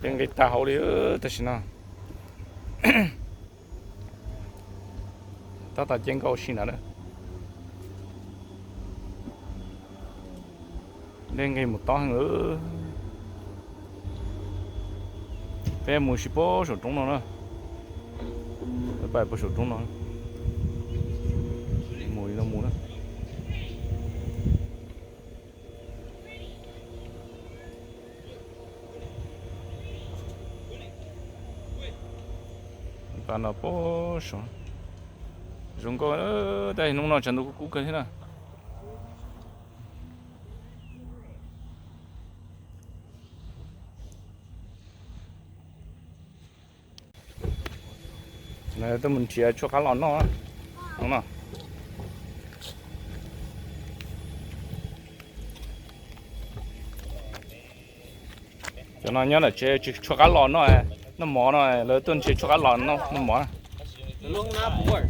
bên cái tàu đi tất nhiên là ta trên cầu xin nữa lên cái một tao nữa về một số bộ số trung nữa bài bộ số trung nữa mùi nó mùi đó ta nó bộ số dùng có đây nông nó chẳng đủ cũ cái thế nào này tôi mình chỉ cho cá lòn nó đúng không cho nó nhớ là chỉ cho cá lòn nó mỏ nó lỡ tuần chỉ cho cá lòn nó mỏ luôn na bùa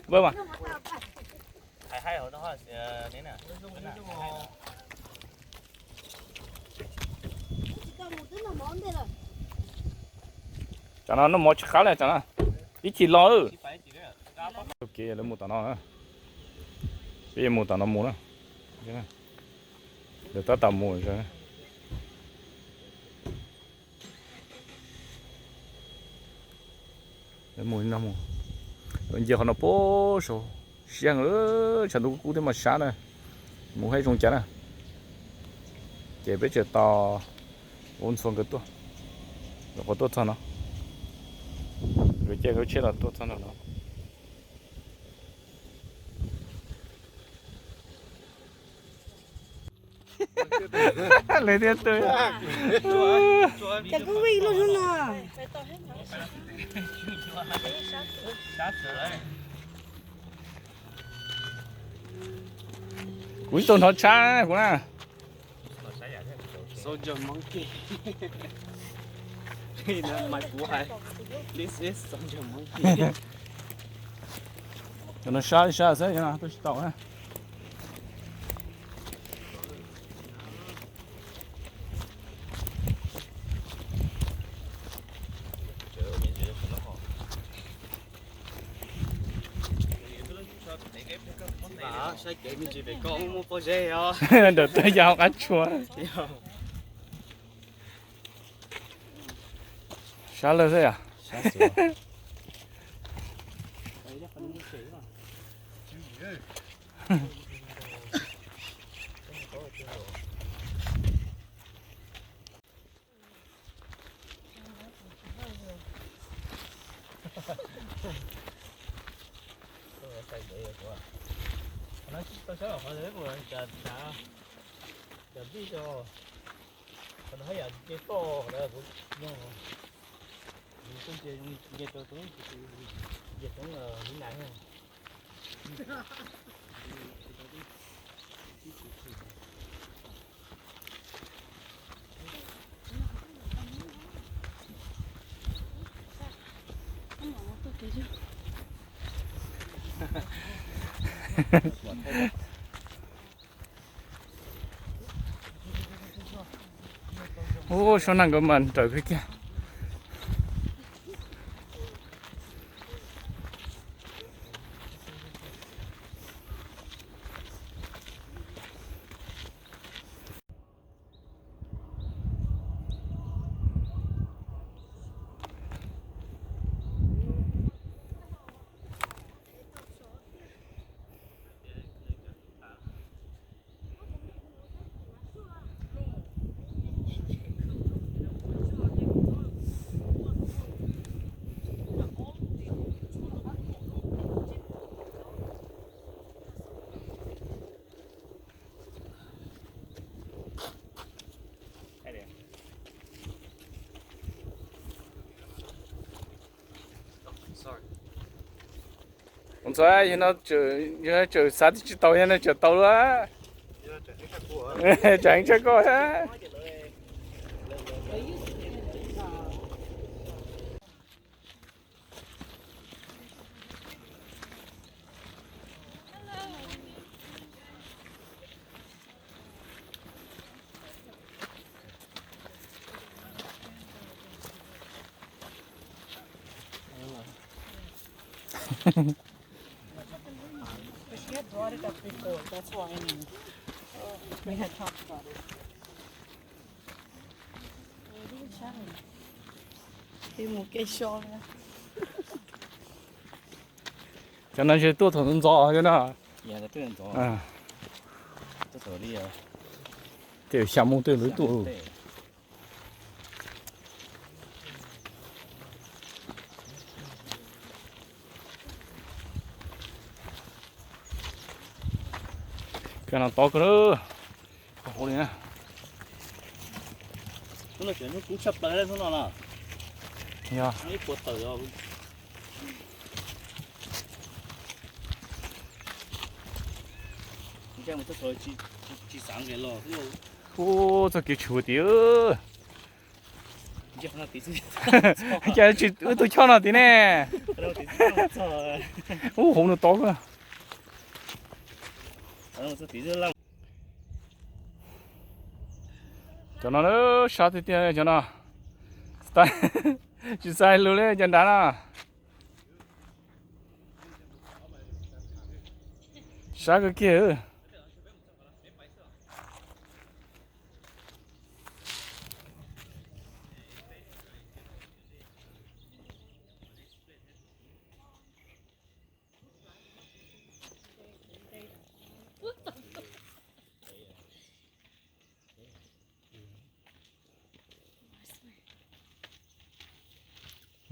vâng mà hay ở đó thế nè cho nó mỏ khá là cho nó ít chỉ lo ok là một tao nó bây giờ một tao nó mua đó để ta tao mua rồi để mua nó mua bây giờ họ nó bố số xiang ở chẳng đủ cú thế mà sáng này mua hay trong chén à chế bây giờ tao ôn xuống cáiตัวrồi có tốt hơn nó rồi chế cái chế là tốt hơn nó lấy tiền tôi Chẳng có vị luôn nào. cuối tuần họ cha cũng là soldier monkey đây là my boy this is soldier monkey cho nó xa xa thế nào tôi tao ha sai kể mình chỉ phải có một bao dây à được tới giao cá chua sao lên thế à nó tao sẽ hỏi thế của chả chả biết cho còn thấy là cái to là cũng nhưng cũng chơi nghe cho tôi giờ cũng là những này không ô sao năng của mình trời cái kia không sao thì nó chờ sát thì tàu nha nó chờ tàu đó chẳng chắc có á She had brought it up before, that's why I mean. We had talked about it. Thêm một cây so nữa. cho nên sẽ tua thằng gió cho nó Dạ, cái chuyện đó. à Tôi thở đi à. để xem một từ lưới tụ cái nào to cơ đó hồ này nè Tôi nói chuyện nó cũng sắp tới thôi nó là. nha Mấy cuộc tử rồi. Cái mà tôi thở chỉ sáng cái lò cái lò. ô这给球的Giờ nó tí xíu. cái chỉ tôi cho nó tí nè Đâu tí xíu rồi. ô hồ nó to cơ Đâu tí xíu lắm. cho nó nữa sao thì tiền cho nó sai chỉ sai luôn đấy chân đá à sao cái kia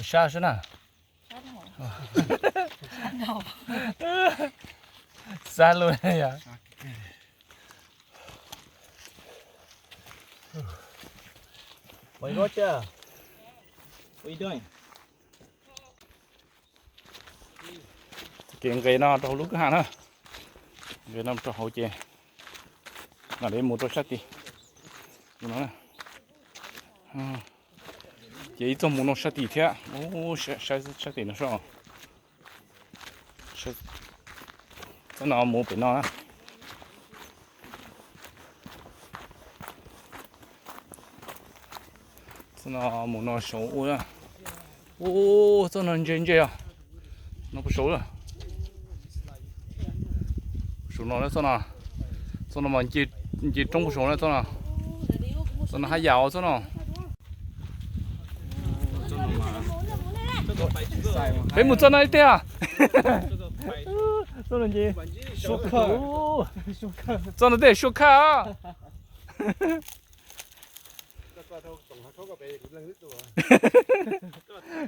sao thế nào sao luôn đấy à Mày có chưa? Ui đôi. kiện cái nó trong lúc cái hàng á cái nó trong hậu chè là để mua tôi sát đi nó nè chỉ trong mua nó sát đi thế ô sát đi nó sao sát cái nào mua bên nó cái nào mua nó xấu rồi ô这能真这啊nó不熟了熟了那算了算了嘛你种不熟了算了算了还咬算了别木真了一点啊算了你说口真的得说看啊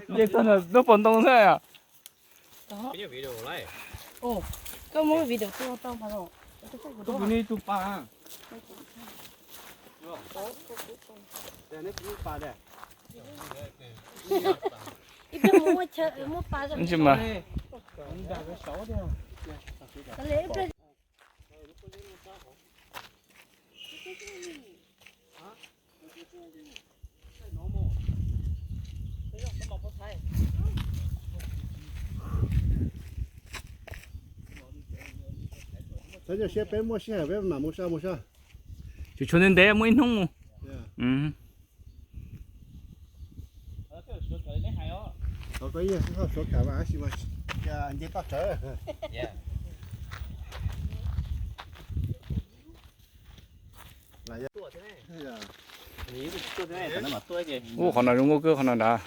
你真的都不懂噻呀 Cái gì video lại? Ồ, có mỗi video tôi tao mà rồi. Tôi muốn đi tụp pa. Ít mua mua chơi mua ba rồi. nhưng mà Cái lễ bây咱就先别摸线，别满摸上摸上。 就确定得没弄嗯 好个意，好说看完行吗？呀，你到这儿。 Yeah. 来呀！做这này. 哎呀， Lý做thế này, nó mà tôi kìa. ô còn là đúng không cơ còn là đã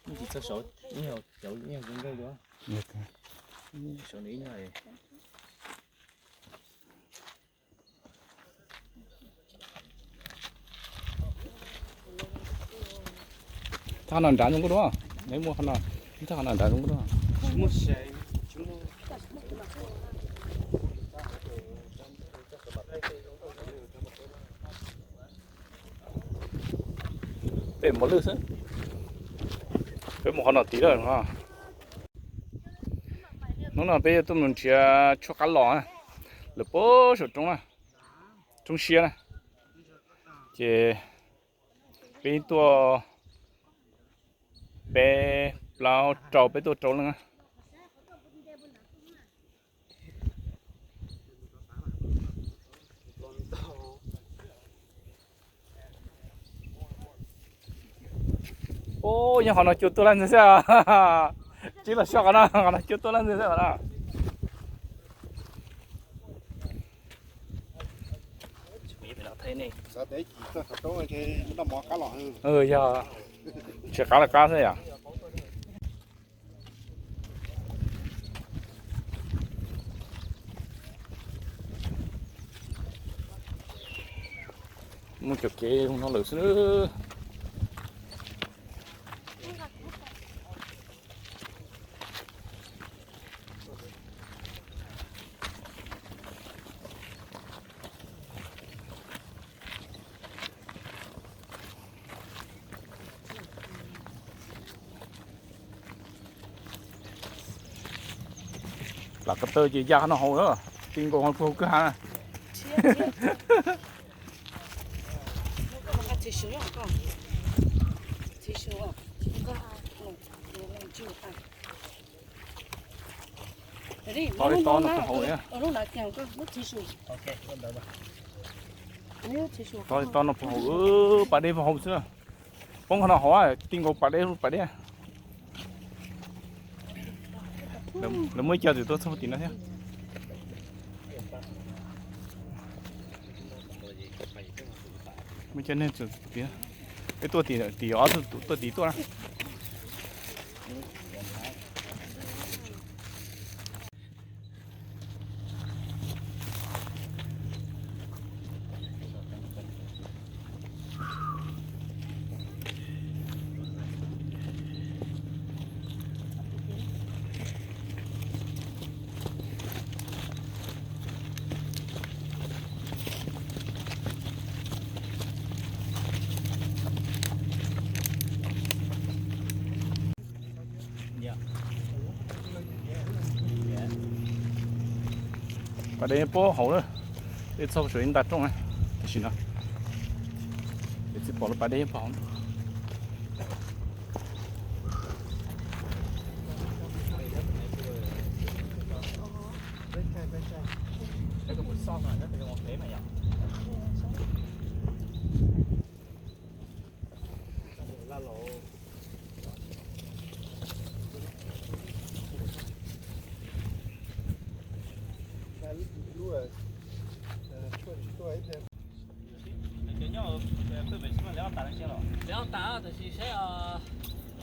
Chỉ cho số nhiều kiểu nhiều cái đây đó. Số lý này. thằng nào đánh đúng đó lấy mua thằng nào đánh đúng đó Một xe. để một lư nữa để một con nào tí rồi ha nó là bây giờ tụi mình chỉ cho cá lò này là bố số trong này trong xe này chỉ bên tua bé lao trâu bé tua trâu nữa ô nhưng họ nói chuyện tôi làm thế sao chỉ là sợ nó họ nói chuyện tôi làm thế sao đó chủ yếu phải là thế này sao đấy chỉ có thật tốt thì nó mò cá lọ hơn giờ chỉ cá là cá thôi à một chục kia nó lửa nữa là cái tơ chỉ ra nó hồ nữa kinh còn hơn phụ cứ ha thôi to nó cái hồ nữa ok con đợi bà thôi to nó cái hồ bà đây vào hồ xưa không nó hỏi kinh còn bà đây nó mới chơi thì tôi không tin nó thế mới chơi nên từ tí cái tua tí ó tôi tí tua bà đây bố hậu nữa để sau水打中啊行了这次bỏ了bà đây bỏ cái một xong rồi nó phải một thế mà nhỉ la lỗ cái nhau tôi phải xem là tao xem rồi两打就是说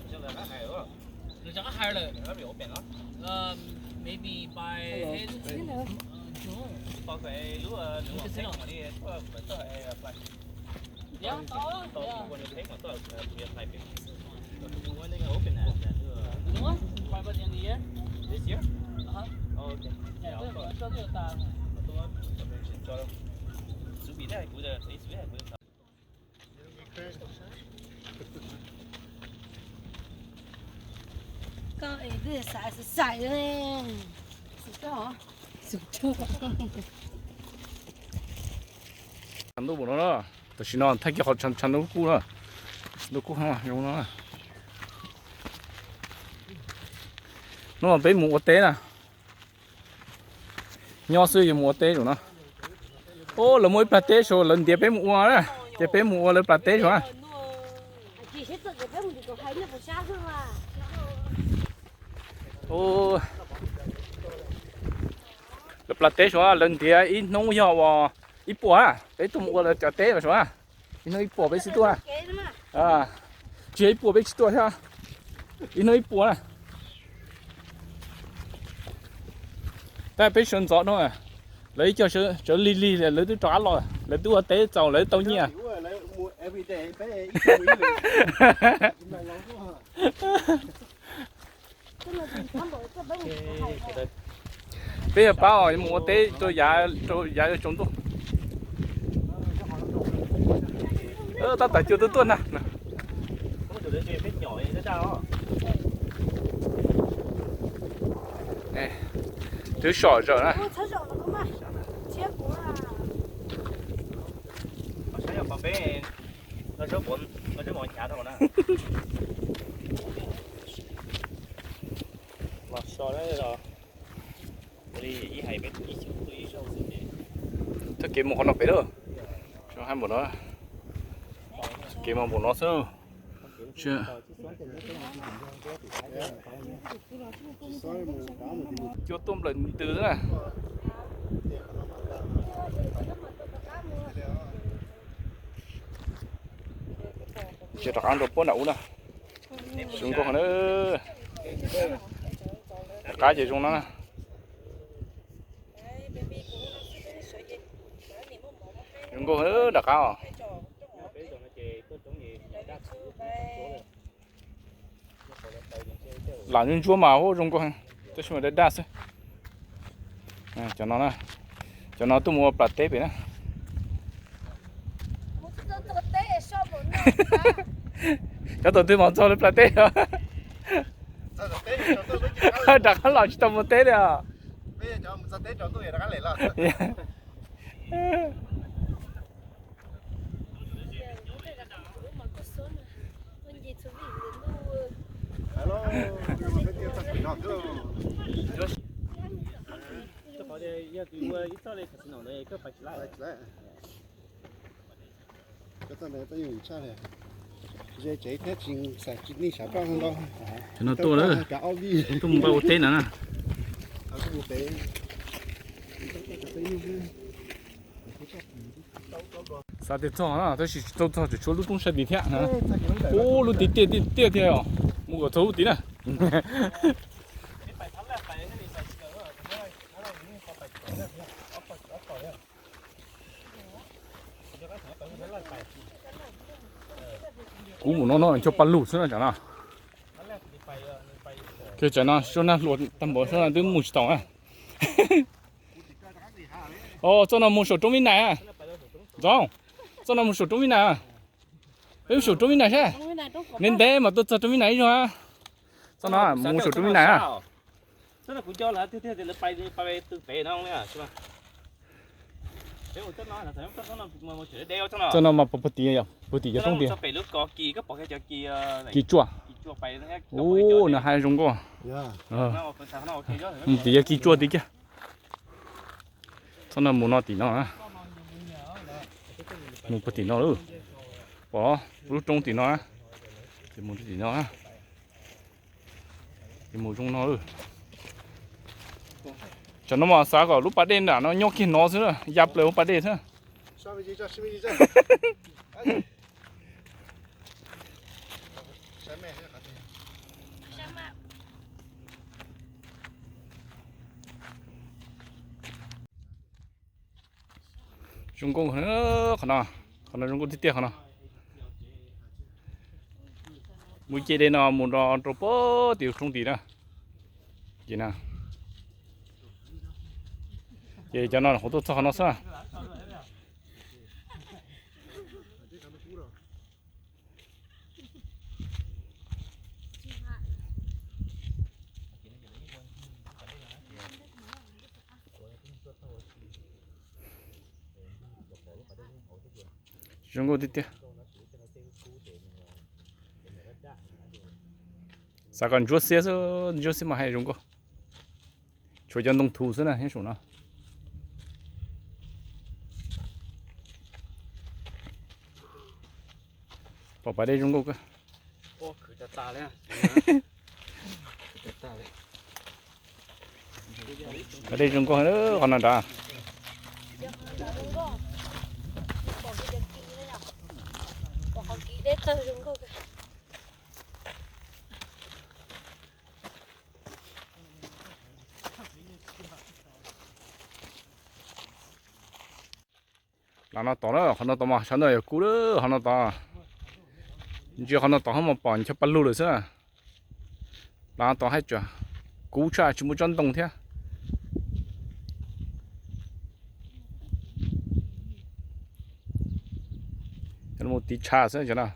现在还还有就这个海了，那边有变了maybe by June。包括如果这样的我不知道哎两打了，到我那边我到别太平我那个 open 呢懂啊？快把电力耶。 this year 啊， okay 这个这个打。我做准备的估的随时还估的刚哎，这啥是晒的呢？是这啊？是这。 chandu bố nó tôi xin nó thay cái họ chandu cũ nữa nó cũ không à dùng nó nó mà bé mua té nè nho sư gì mua té rồi nó ô là mỗi bát té số lần tiệp bé mua đó tiệp bé mua là bát té rồi ô là bát té rồi lần tiệp ít nông hiệu vào ít bùa à đấy tụi mua là chả té mà số à ít bùa bé xí tua à chỉ ít bùa bé xí tua thôi ít bùa à tại bé sơn gió thôi à lấy cho li lấy tôi trả rồi lấy tôi té giàu lấy tao nhia bây giờ bao mua té cho giá cho chúng tôi ta tại chưa tới tuần nè có chủ đề chuyện biết nhỏ thì sao nè thứ sỏi rồi nè sáng giờ bà bé nó số bốn nó số một nhà thôi nè mà so đấy rồi đi ý hay biết ý chịu tôi ý sâu gì tôi kiếm một con nó bé rồi cho hai một nó kiếm một nó sơ chưa cho tôm lợn từ nữa nè chưa đặt ăn được bữa nấu nè chúng có nữa cá gì trong nó nè chúng có nữa đặt ao làm những chúa màu trong con tôi xem để đa xem cho nó nè cho nó tôi mua bát tép vậy nè cho tôi mong cho nó bát tép đặt hắn làm cho một tép à bây giờ cho một tết cho tôi để đặt lấy là hello这跑的要对我一到来可是弄的一个摆起来。来，cái tao này tao dùng sao này, giờ chạy thế chừng sạch chừng đi sạch bao không đâu, cho nó to nữa cả ao đi, tôi mua bao tép nữa nè cái bộ tế, sao để cho nó, tôi chỉ cho chỗ lúc tung xe đi theo nè, ô lúc đi theo, mua cái chỗ tí nè, cú nó cho bắn lụt nữa chẳng nào, cái chẳng nào cho nó lụt tầm bộ cho nó tới mùi tàu à, ô cho nó một số trong bên này à, rồi, cho nó một số trong bên này à, cái số trong bên này chứ, nên thế mà tôi cho trong bên này rồi à, cho nó một số trong bên này à. Tức là cũng cho là thế thì là bay từ bể nó nè, chứ mà. Thế một nó là thấy nó một chuyện đeo cho nó. Cho nó mà bự tí à, bự tí cho trong tiền. Cho bể lúc có kỳ cái bỏ cái cho kỳ kỳ chua. Kỳ chua bay nó. Ô, nó hai giống quá. Nó phần sao nó ok đó. Tí kỳ chua tí kia. Cho nó muốn nó tí nó à. Một tí nó nữa. Bỏ lúc trong tí nó à. Thì một tí nó à. Thì một trong nó nữa. Cho nó mà sao cả lúc bắt đêm là nó nhóc kia nó nữa, dập lại bắt đêm thôi. Trung Quốc nữa, khả năng Trung Quốc tiếp theo khả năng. Mỗi chế đây nó muốn nó trộn bớt điều không tí nữa, gì nào. Vậy cho nó hỗ trợ cho nó sao? Trung Quốc tiếp theo. Sao còn chúa xe mà hay Trung Quốc? Chúa dân đông thủ thế này hết số nào? Bỏ vào đây Trung Quốc cơ. Ô, khử cho ta đấy. Ở đây Trung Quốc nữa còn là đã. nó to đó, nó to mà sáng nay cú đó, nó to, giờ nó to mà bọn cho bắt lũ rồi sao? Nó to hết chưa? Cú cha chỉ muốn chọn đồng thế. Nó một tí cha sao chứ nào?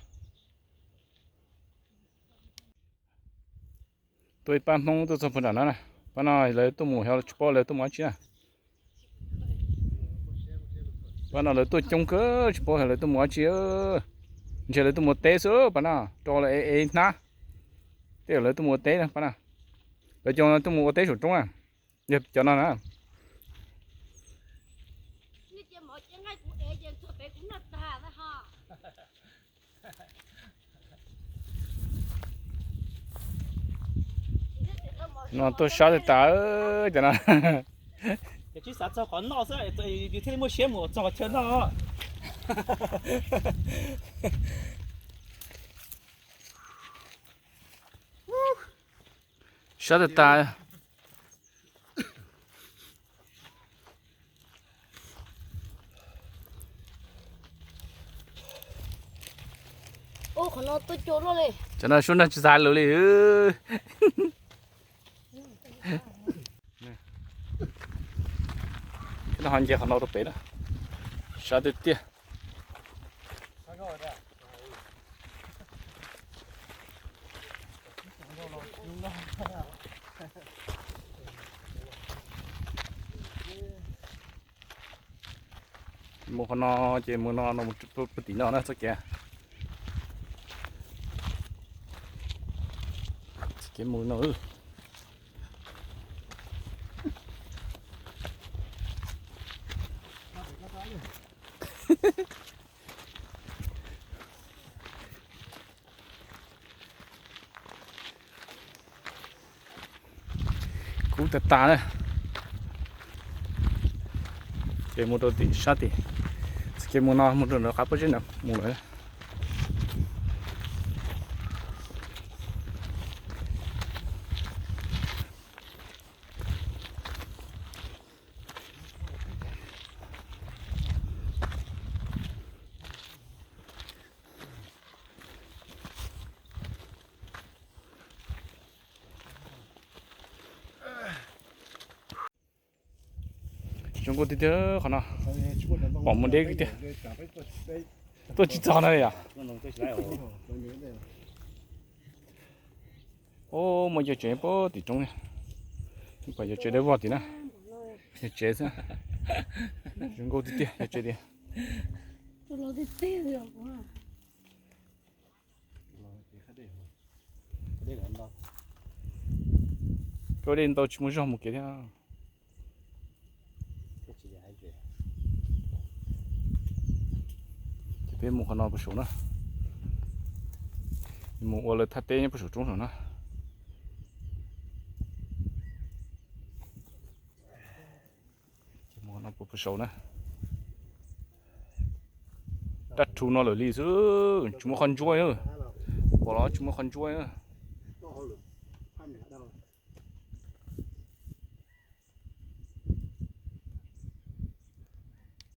Tôi bán mông tôi xong phần nào này, bán nào lấy tôi mua heo chụp bao lấy tôi mua chi à? Bán nào lấy tôi trông cơ chụp bao lấy tôi mua chi ơ, giờ lấy tôi mua té sữa bán nào, cho lại na, té lấy tôi mua té này bán nào, lấy cho tôi mua té sữa trống à, nhập cho nó nè. nó tôi sao thì ta ơi cho nó cái chỉ sát cho còn nó sẽ thì thêm một xe một cho chân nó sao thì ta ô còn nó tôi chỗ nó lên cho nó xuống nó chỉ ra lưỡi nó hoàn chỉ nó được bé đó sao thì tiếc một con nó chỉ một nó một chút tí nó sao kìa cái mùi nó cú ta này cái mùi đồ tí sát tí cái mùi nó khá bớt chứ nào mùi này chúng tôi đi theo khả năng bỏ một đế cái tôi chỉ cho này à ô mà giờ chơi bao thì trong này bây giờ chơi đấy bao thì nè chơi sao chúng tôi đi theo chơi đi tôi nói thì tê rồi quá cái đến tôi chỉ muốn cho một cái thôi cái một con nó bự số nữa một là thắt tê bự số trung rồi nữa một nó bự số nữa đặt chú nó là lý chứ chúng nó con chuối nữa bỏ nó chúng nó con chuối nữa